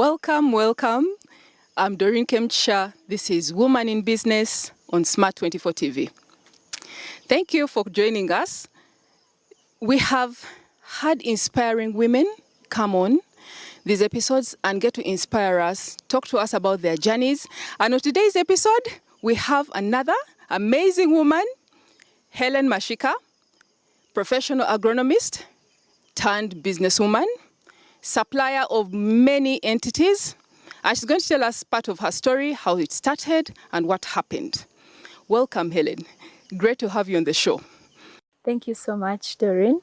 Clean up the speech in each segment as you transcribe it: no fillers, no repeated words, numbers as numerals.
Welcome, welcome. I'm Doreen Kemigisha. This is Woman in Business on Smart 24 TV. Thank you for joining us. We have had inspiring women come on these episodes and get to inspire us, talk to us about their journeys. And on today's episode, we have another amazing woman, Hellen Machika, professional agronomist turned businesswoman, supplier of many entities, and she's going to tell us part of her story, how it started and what happened. Welcome, Hellen. Great to have you on the show. Thank you so much, Doreen.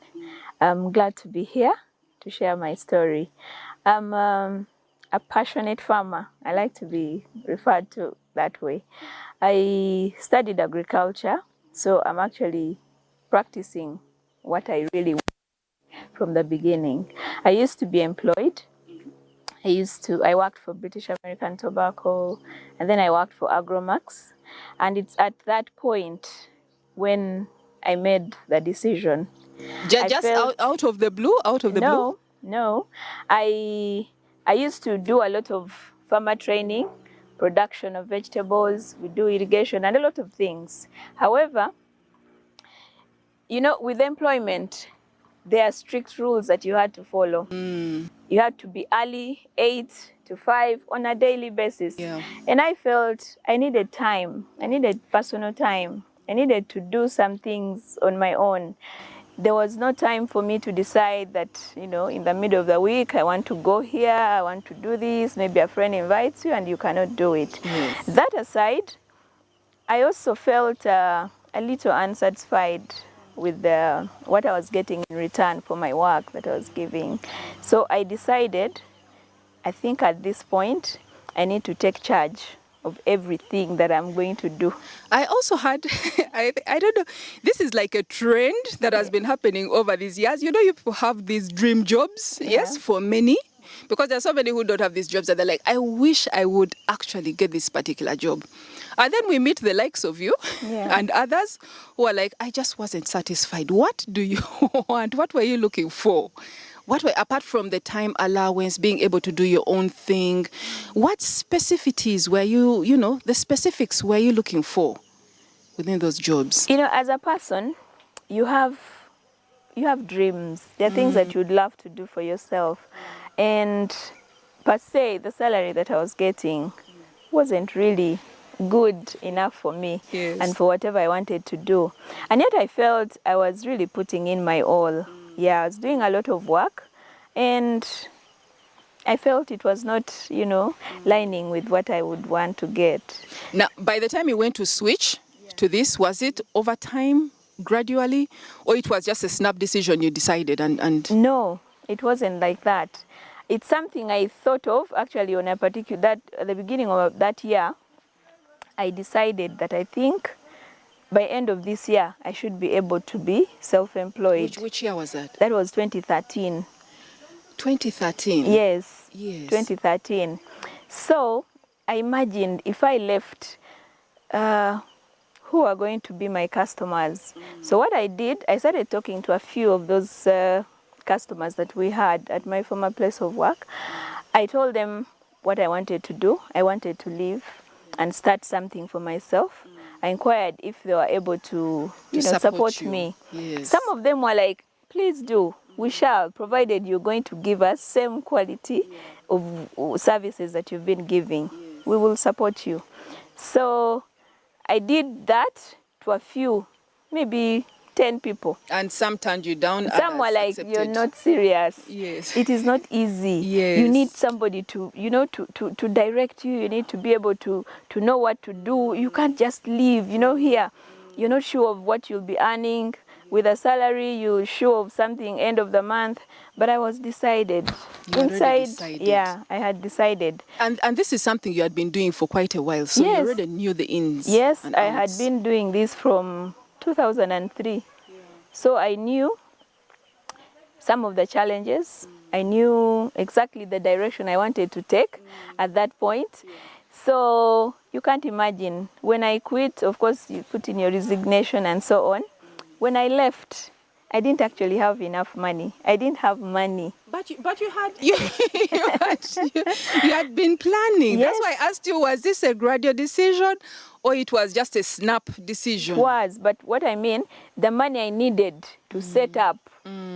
I'm glad to be here to share my story. I'm a passionate farmer. I like to be referred to that way. I studied agriculture, so I'm actually practicing what I really want from the beginning. I used to be employed. I worked for British American Tobacco, and then I worked for Agromax. And it's at that point when I made the decision. Just out of the blue? No. I used to do a lot of farmer training, production of vegetables, we do irrigation and a lot of things. However, with employment, there are strict rules that you had to follow. You had to be early, 8 to 5 on a daily basis. Yeah. And I felt I needed time. I needed personal time. I needed to do some things on my own. There was no time for me to decide that, in the middle of the week, I want to go here, I want to do this. Maybe a friend invites you and you cannot do it. Yes. That aside, I also felt a little unsatisfied with what I was getting in return for my work that I was giving. So I decided, I think at this point, I need to take charge of everything that I'm going to do. I also had, I don't know, this is like a trend that has been happening over these years. You people have these dream jobs, yes, for many. Because there are so many who don't have these jobs that they're like, I wish I would actually get this particular job. And then we meet the likes of you and others who are like, I just wasn't satisfied. What do you want? What were you looking for? Apart from the time allowance, being able to do your own thing, what specificities were the specifics were you looking for within those jobs? As a person, you have dreams. There are things that you'd love to do for yourself. And per se, the salary that I was getting wasn't really good enough for me and for whatever I wanted to do. And yet I felt I was really putting in my all. Yeah, I was doing a lot of work and I felt it was not, lining with what I would want to get. Now, by the time you went to switch to this, was it over time, gradually, or it was just a snap decision you decided? And No, it wasn't like that. It's something I thought of actually on at the beginning of that year. I decided that I think by end of this year, I should be able to be self-employed. Which year was that? That was 2013. 2013? Yes, 2013. So I imagined if I left, who are going to be my customers? So what I did, I started talking to a few of those customers that we had at my former place of work. I told them what I wanted to do. I wanted to leave and start something for myself. I inquired if they were able to support me. Yes. Some of them were like, please do, we shall, provided you're going to give us same quality of services that you've been giving. We will support you. So I did that to a few, maybe 10 people. And some turned you down. Some were like, accepted. You're not serious. Yes. It is not easy. Yes. You need somebody to, to direct you. You need to be able to know what to do. You can't just leave, here. You're not sure of what you'll be earning. With a salary, you're sure of something end of the month. But I was decided. Decided. Yeah, I had decided. And this is something you had been doing for quite a while. So you already knew the ins. Yes, and I outs. had been doing this from 2003. So I knew some of the challenges. I knew exactly the direction I wanted to take at that point. So you can't imagine. When I quit, of course, you put in your resignation and so on. When I left, I didn't actually have enough money. I didn't have money. But you had you had been planning. That's why Yes. I asked you, was this a gradual decision or it was just a snap decision? It was, but what I mean, the money I needed to set up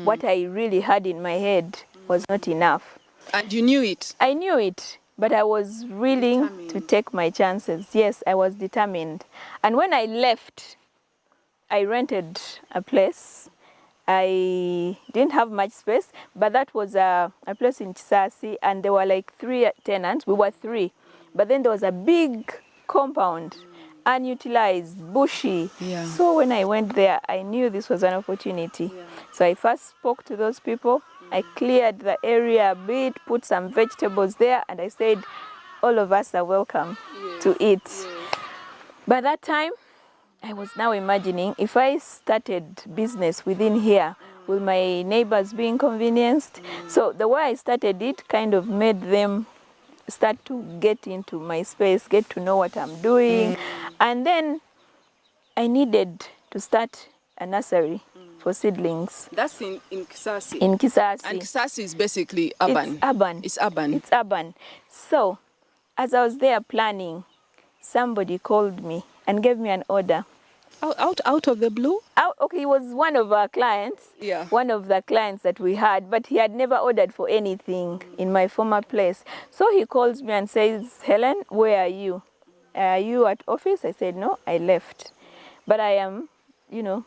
what I really had in my head was not enough. And you knew it? I knew it, but I was willing to take my chances. Yes, I was determined. And when I left, I rented a place. I didn't have much space, but that was a place in Chisasi, and there were like 3 tenants. We were 3. But then there was a big compound, unutilized, bushy. Yeah. So when I went there, I knew this was an opportunity. Yeah. So I first spoke to those people. I cleared the area a bit, put some vegetables there, and I said, all of us are welcome to eat. Yes. By that time, I was now imagining, if I started business within here, will my neighbors be inconvenienced? So the way I started it kind of made them start to get into my space, get to know what I'm doing. And then I needed to start a nursery for seedlings. That's in Kisasi? In Kisasi. And Kisasi is basically urban? It's urban. It's urban? It's urban. So as I was there planning, somebody called me and gave me an order. Out of the blue? Okay, he was one of our clients. Yeah. One of the clients that we had, but he had never ordered for anything in my former place. So he calls me and says, Helen, where are you? Are you at office? I said, no, I left. But I am,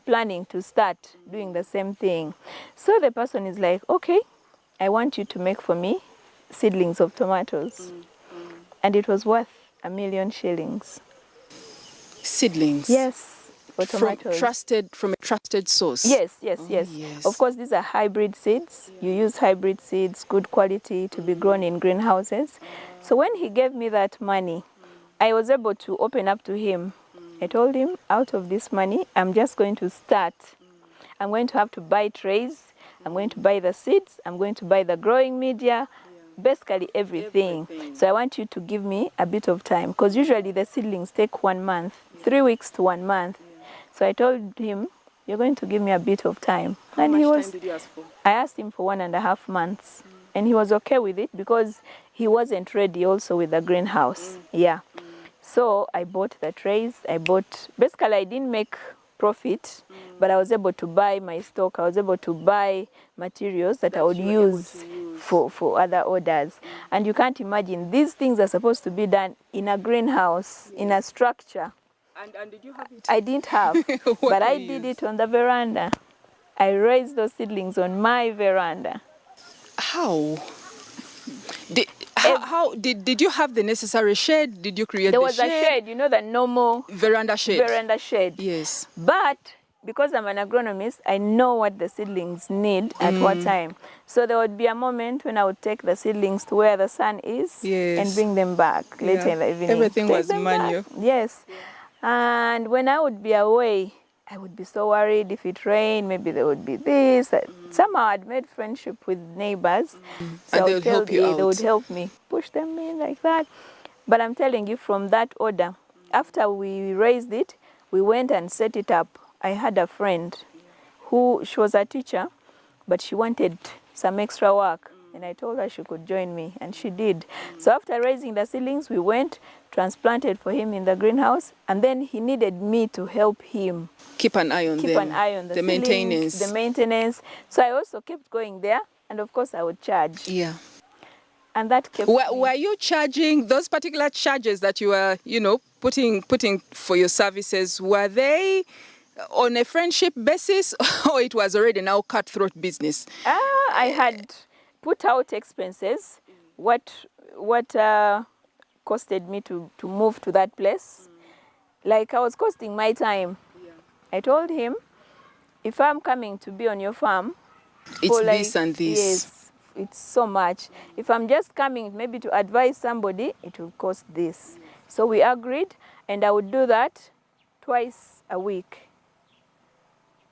planning to start doing the same thing. So the person is like, okay, I want you to make for me seedlings of tomatoes. And it was worth 1 million shillings. Seedlings? Yes. For tomatoes. From a trusted source? Yes. Of course, these are hybrid seeds. You use hybrid seeds, good quality, to be grown in greenhouses. So when he gave me that money, I was able to open up to him. I told him, out of this money, I'm just going to start. I'm going to have to buy trays. I'm going to buy the seeds. I'm going to buy the growing media. Basically everything. So I want you to give me a bit of time, because usually the seedlings take 1 month, 3 weeks to 1 month. So I told him, you're going to give me a bit of time. How much time did you ask for? I asked him for 1.5 months. And he was okay with it because he wasn't ready also with the greenhouse. Yeah. So I bought the trays. Basically I didn't make profit, but I was able to buy my stock. I was able to buy materials that I would use for other orders. And you can't imagine, these things are supposed to be done in a greenhouse, in a structure. And did you have it? I didn't have, but I did it on the veranda. I raised those seedlings on my veranda. How? Did you have the necessary shade? Did you create the shade? There was a shade, the normal veranda shade. Veranda shade. Yes. But because I'm an agronomist, I know what the seedlings need at what time. So there would be a moment when I would take the seedlings to where the sun is and bring them back later in the evening. Everything was manual. Yes. And when I would be away, I would be so worried if it rained, maybe there would be this. Somehow I'd made friendship with neighbors. So and they would help you out. They would help me, push them in like that. But I'm telling you, from that order, after we raised it, we went and set it up. I had a friend she was a teacher, but she wanted some extra work. And I told her she could join me, and she did. So after raising the seedlings, we went, transplanted for him in the greenhouse, and then he needed me to help him. Keep an eye on them. Keep an eye on the maintenance. The maintenance. So I also kept going there, and of course I would charge. Yeah. And that kept Were you charging those particular charges that you were, putting for your services? Were they on a friendship basis, or it was already now cutthroat business? I had put out expenses, what costed me to move to that place. Like I was costing my time. Yeah. I told him, if I'm coming to be on your farm, it's this and this. Yes, it's so much. If I'm just coming maybe to advise somebody, it will cost this. So we agreed, and I would do that twice a week.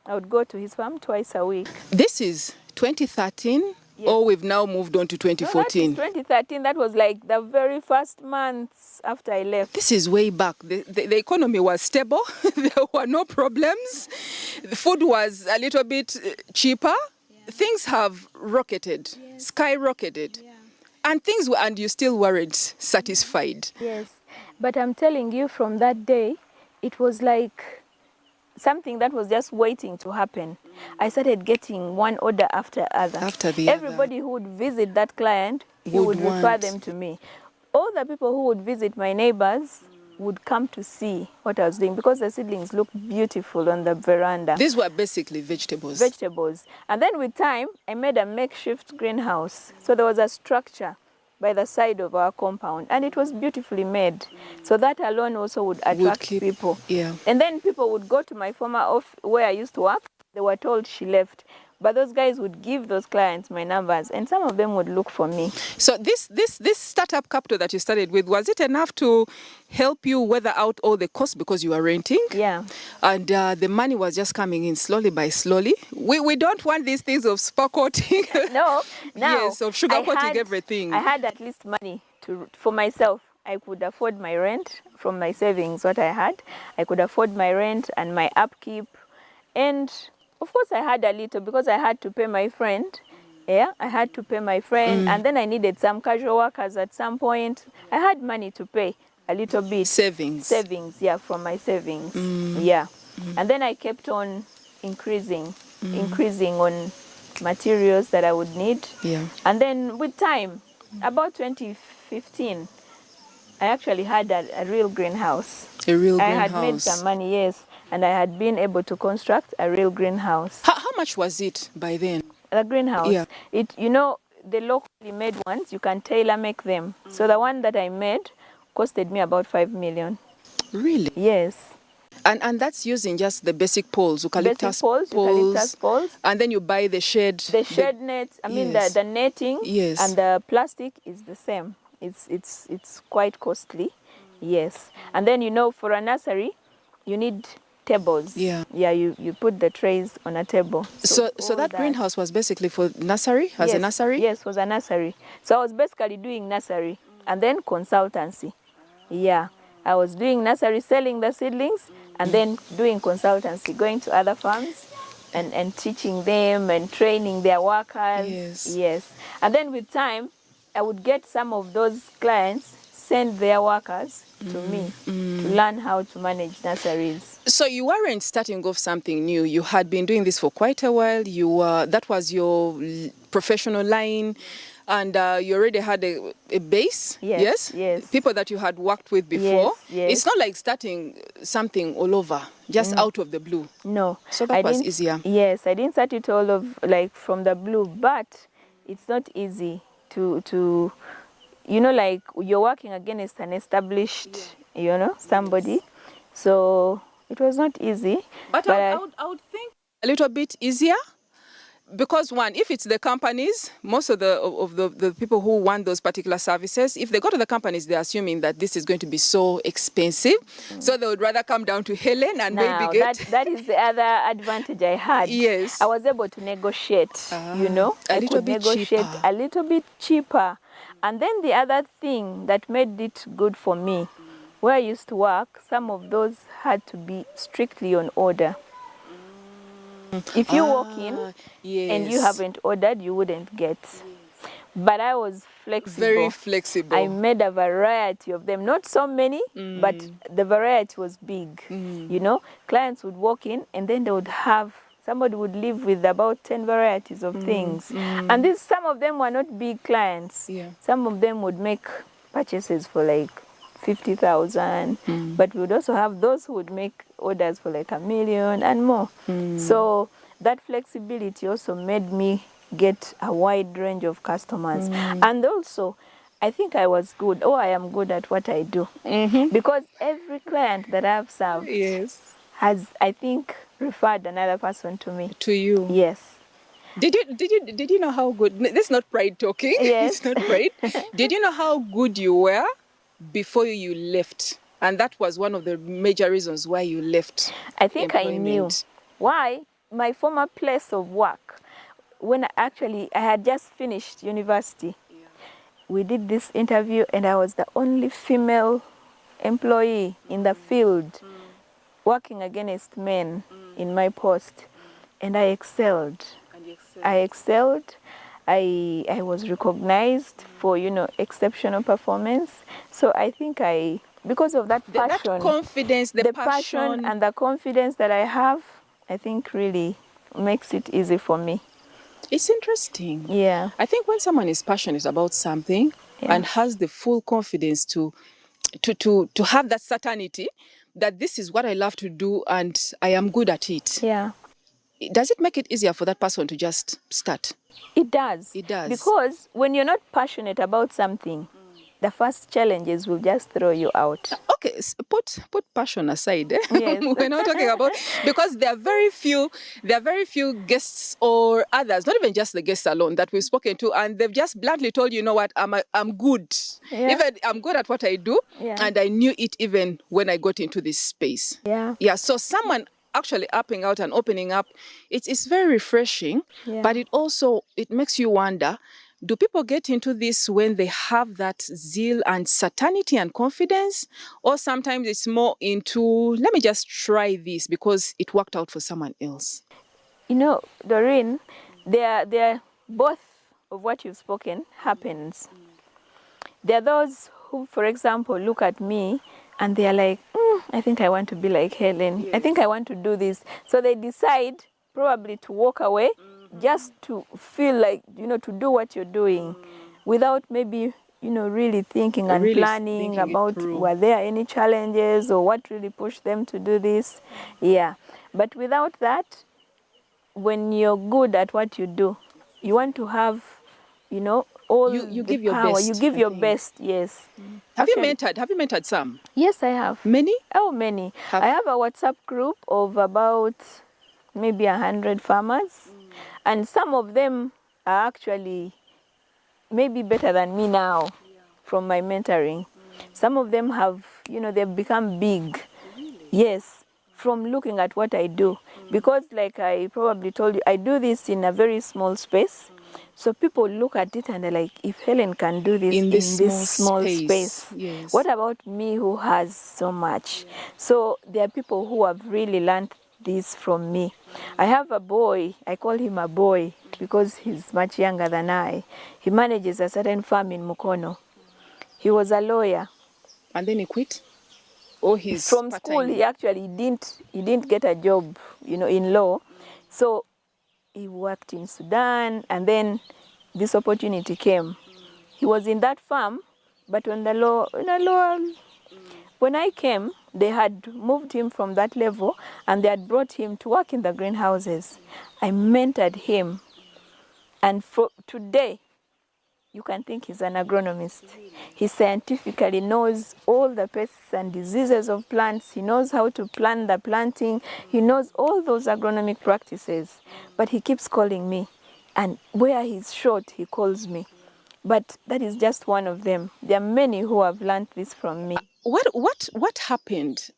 I would go to his farm twice a week. This is 2013? Yes. Or we've now moved on to 2014? No, that is 2013. That was like the very first months after I left. This is way back. The economy was stable. There were no problems. The food was a little bit cheaper. Things have rocketed, skyrocketed. And and you still weren't satisfied. Yes, but I'm telling you, from that day, it was like something that was just waiting to happen. I started getting one order after other. After the Everybody who would visit that client, he would refer them to me. All the people who would visit my neighbors would come to see what I was doing, because the seedlings looked beautiful on the veranda. These were basically vegetables. Vegetables. And then with time, I made a makeshift greenhouse. So there was a structure by the side of our compound, and it was beautifully made. So that alone also would attract people. Yeah. And then people would go to my former office where I used to work. They were told she left. But those guys would give those clients my numbers, and some of them would look for me. So this startup capital that you started with, was it enough to help you weather out all the costs because you were renting? Yeah. And the money was just coming in slowly by slowly. We don't want these things of spot coating. No. Now, yes, of sugar coating everything. I had at least money for myself. I could afford my rent from my savings, what I had. I could afford my rent and my upkeep. And of course I had a little, because I had to pay my friend. Yeah, I had to pay my friend. And then I needed some casual workers at some point. I had money to pay a little bit. Savings. Savings, yeah, from my savings. Yeah. And then I kept on increasing on materials that I would need. Yeah. And then with time, about 2015, I actually had a real greenhouse. A real greenhouse. I had made some money, yes. And I had been able to construct a real greenhouse. How much was it by then? The greenhouse? Yeah. The locally made ones, you can tailor make them. So the one that I made costed me about 5 million. Really? Yes. And that's using just the basic poles, eucalyptus poles. And then you buy the shed. The shed nets, the netting. Yes. And the plastic is the same. It's quite costly. Yes. And then, for a nursery, you need tables. Yeah. Yeah, you put the trays on a table. So that greenhouse was basically for nursery, a nursery? Yes, was a nursery. So I was basically doing nursery and then consultancy. Yeah. I was doing nursery, selling the seedlings, and then doing consultancy, going to other farms and teaching them and training their workers. Yes. Yes. And then with time, I would get some of those clients, send their workers to me to learn how to manage nurseries. So you weren't starting off something new. You had been doing this for quite a while. That was your professional line. And you already had a base, yes? People that you had worked with before. Yes. It's not like starting something all over, just out of the blue. No. So that was easier. Yes, I didn't start it all of from the blue, but it's not easy to like you're working against an established, somebody. So it was not easy. But I would think a little bit easier. Because one, if it's the companies, most of the people who want those particular services, if they go to the companies, they're assuming that this is going to be so expensive. So they would rather come down to Hellen and maybe get... That is the other advantage I had. Yes. I was able to negotiate, A little bit cheaper. And then the other thing that made it good for me, where I used to work, some of those had to be strictly on order. If you walk in and you haven't ordered, you wouldn't get. But I was flexible. Very flexible. I made a variety of them. Not so many, but the variety was big. Clients would walk in and then they would somebody would leave with about 10 varieties of things. And some of them were not big clients. Yeah. Some of them would make purchases for like 50,000, but we would also have those who would make orders for like 1 million and more. So that flexibility also made me get a wide range of customers. And also, I think I was good, I am good at what I do. Because every client that I've served has, I think, referred another person to me. To you? Yes. Did you know how good, this is not pride talking, yes. It's not pride. Did you know how good you were before you left? And that was one of the major reasons why you left. I think I knew. Why? My former place of work, when I had just finished university, we did this interview and I was the only female employee in the field working against men. in my post, and I excelled. And you excel. I excelled. I was recognized for, you know, exceptional performance. So I think because of that passion, That confidence, the passion and the confidence that I have, I think really makes it easy for me. It's interesting. Yeah. I think when someone is passionate about something and has the full confidence to have that certainty that this is what I love to do and I am good at it. Yeah. Does it make it easier for that person to just start? It does. It does. Because when you're not passionate about something, the first challenges will just throw you out. Okay, put passion aside. Yes. We're not talking about, because there are very few guests or others, not even just the guests alone that we've spoken to, and they've just bluntly told you, you know what, I'm good. Yeah. Even I'm good at what I do, and I knew it even when I got into this space. Yeah. So someone actually upping out and opening up, it's very refreshing, but it makes you wonder, do people get into this when they have that zeal and certainty and confidence? Or sometimes it's more into, let me just try this because it worked out for someone else? You know, Doreen, they're both of what you've spoken happens. There are those who, for example, look at me and they are like, I think I want to be like Hellen. I think I want to do this. So they decide probably to walk away just to feel like, you know, to do what you're doing without maybe, you know, really thinking and planning about were there any challenges or what really pushed them to do this. Yeah. But without that, when you're good at what you do, you want to have, you know, all you the give your power. best. You give your best, yes. Have you mentored some? Yes, I have. Many? Oh, many. I have a WhatsApp group of about maybe 100 farmers, and some of them are actually maybe better than me now from my mentoring. Some of them have, you know, they've become big. Yes, from looking at what I do. Because like I probably told you, I do this in a very small space. So people look at it and they're like, if Hellen can do this in this small space, what about me who has so much? So there are people who have really learned this from me. I have a boy, I call him a boy because he's much younger than I. He manages a certain farm in Mukono. He was a lawyer. And then he quit? Or he's from school, he actually didn't get a job, you know, in law. So he worked in Sudan, and then this opportunity came. He was in that farm, but when when I came, they had moved him from that level, and they had brought him to work in the greenhouses. I mentored him, and for today, you can think he's an agronomist. He scientifically knows all the pests and diseases of plants. He knows how to plan the planting. He knows all those agronomic practices. But he keeps calling me. And where he's short, he calls me. But that is just one of them. There are many who have learned this from me. What happened?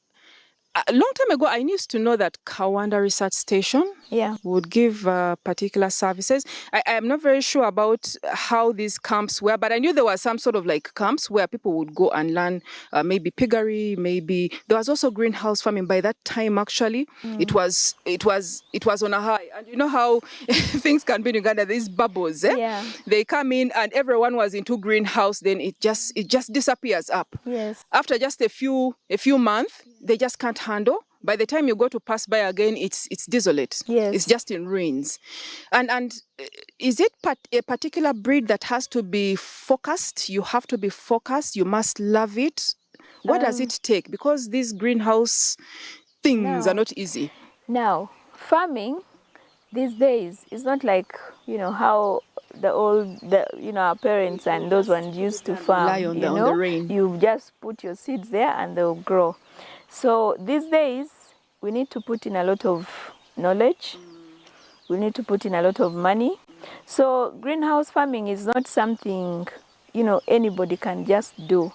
A long time ago, I used to know that Kawanda Research Station would give particular services. I am not very sure about how these camps were, but I knew there was some sort of like camps where people would go and learn maybe piggery, maybe there was also greenhouse farming. By that time, actually, it was on a high. And you know how things can be in Uganda. These bubbles, they come in, and everyone was into greenhouse. Then it just disappears up. Yes. After just a few months, they just can't handle. By the time you go to pass by again, it's desolate. Yes. It's just in ruins. And is it a particular breed that has to be focused? You have to be focused. You must love it. What does it take? Because these greenhouse things are not easy. Now, farming these days is not like, you know, how our parents and those ones used to farm. Rely on the rain. You just put your seeds there and they'll grow. So these days, we need to put in a lot of knowledge. We need to put in a lot of money. So greenhouse farming is not something, you know, anybody can just do.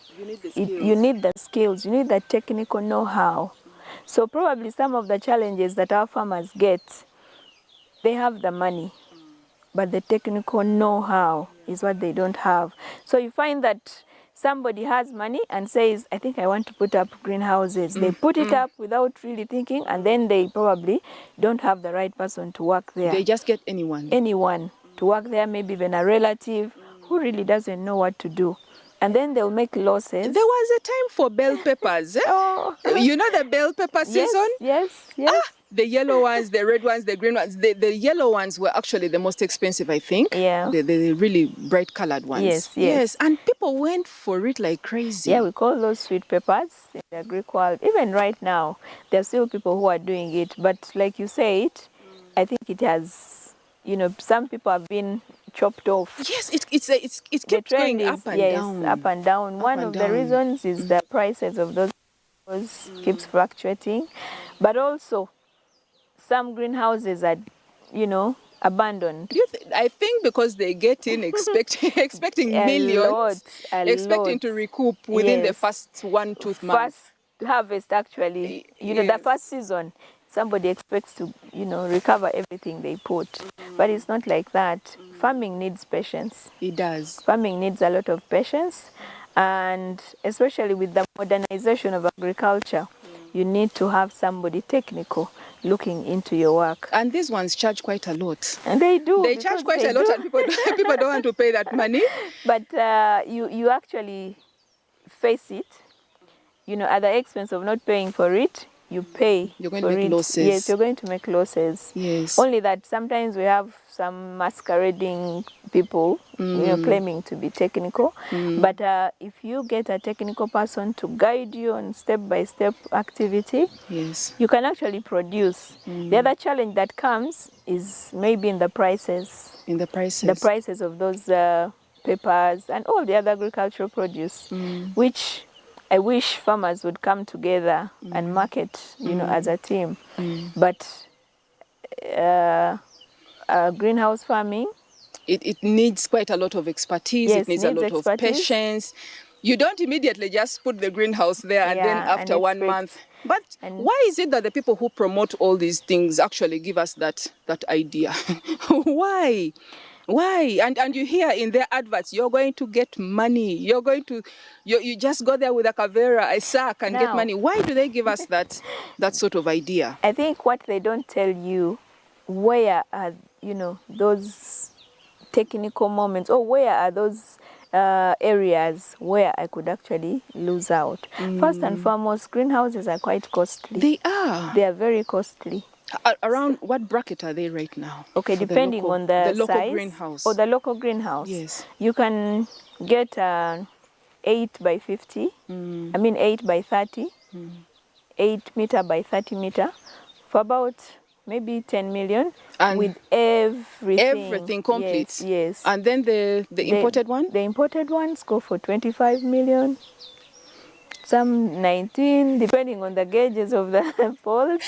You need the skills. You need the technical know-how. So probably some of the challenges that our farmers get, they have the money, but the technical know-how is what they don't have. So you find that somebody has money and says, I think I want to put up greenhouses. They put it up without really thinking, and then they probably don't have the right person to work there. They just get anyone. Anyone to work there, maybe even a relative who really doesn't know what to do. And then they'll make losses. There was a time for bell peppers. Oh. You know the bell pepper season? Yes. The yellow ones, the red ones, the green ones. The yellow ones were actually the most expensive, I think. Yeah. The really bright colored ones. Yes. And people went for it like crazy. Yeah, we call those sweet peppers in the Greek world. Even right now, there are still people who are doing it. But like you said, I think it has, some people have been chopped off. Yes, it keeps going up and down. Up and down. One of the reasons is the prices of those keeps fluctuating. But also, some greenhouses are, abandoned. I think because they get in expecting millions, expecting to recoup within the first 1-2 months. First harvest, actually, the first season, somebody expects to, recover everything they put. But it's not like that. Farming needs patience. It does. Farming needs a lot of patience. And especially with the modernization of agriculture, you need to have somebody technical looking into your work. And these ones charge quite a lot. And they do. They charge quite a lot, and people don't want to pay that money. But you actually face it, at the expense of not paying for it. You pay. You're going to make losses. Yes, you're going to make losses. Yes. Only that sometimes we have some masquerading people, claiming to be technical. But if you get a technical person to guide you on step-by-step activity, yes, you can actually produce. The other challenge that comes is maybe in the prices. The prices of those peppers and all the other agricultural produce, which I wish farmers would come together and market, as a team. But greenhouse farming, it needs quite a lot of expertise. Yes, it needs a lot of patience. You don't immediately just put the greenhouse there and then after 1 month. But why is it that the people who promote all these things actually give us that idea? Why? And you hear in their adverts, you're going to get money. You just go there with a kavera, a sack, and get money. Why do they give us that sort of idea? I think what they don't tell you, where are, those technical moments, or where are those areas where I could actually lose out. First and foremost, greenhouses are quite costly. They are. They are very costly. Around what bracket are they right now? Okay, depending on the local size greenhouse. Or the local greenhouse. Yes. You can get 8 by 50. 8 by 30. 8 meter by 30 meter for about maybe 10 million, and with everything complete. Yes. And then the imported one? The imported ones go for 25 million. Some 19, depending on the gauges of the poles.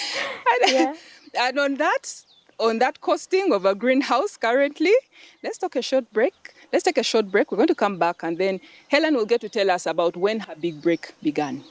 And on that costing of a greenhouse currently, let's take a short break. We're going to come back, and then Hellen will get to tell us about when her big break began.